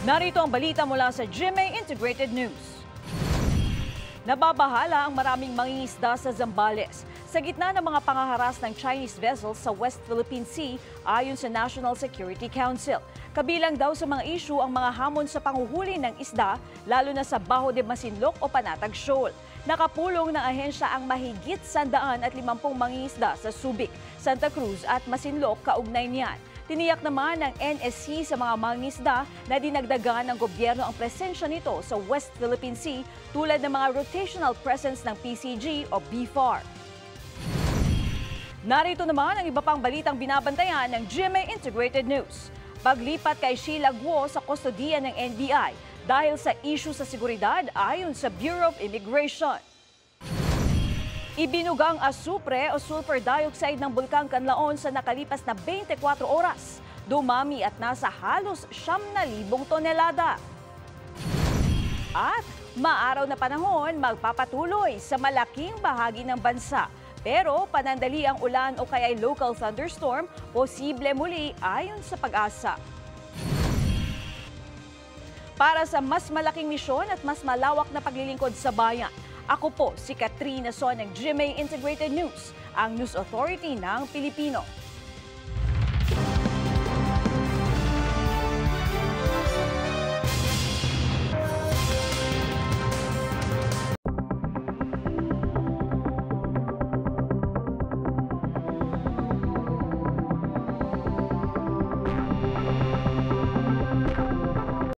Narito ang balita mula sa GMA Integrated News. Nababahala ang maraming mangingisda sa Zambales sa gitna ng mga pangaharas ng Chinese vessels sa West Philippine Sea ayon sa National Security Council. Kabilang daw sa mga issue ang mga hamon sa panguhuli ng isda, lalo na sa Bajo de Masinloc o Panatag Shoal. Nakapulong ng ahensya ang mahigit 150 mangingisda sa Subic, Santa Cruz at Masinloc kaugnay niyan. Tiniyak naman ng NSC sa mga mangingisda na dinagdagan ng gobyerno ang presensya nito sa West Philippine Sea tulad ng mga rotational presence ng PCG o BFAR. Narito naman ang iba pang balitang binabantayan ng GMA Integrated News. Paglipat kay Sheila Guo sa kustodiya ng NBI dahil sa issue sa seguridad ayon sa Bureau of Immigration. Ibinugang asupre o sulfur dioxide ng Bulkang Canlaon sa nakalipas na 24 oras. Dumami at nasa halos 9,000 tonelada. At maaraw na panahon magpapatuloy sa malaking bahagi ng bansa. Pero panandali ang ulan o kaya'y local thunderstorm, posible muli ayon sa Pag-asa. Para sa mas malaking misyon at mas malawak na paglilingkod sa bayan, ako po si Katrina Son ng GMA Integrated News, ang News Authority ng Pilipino.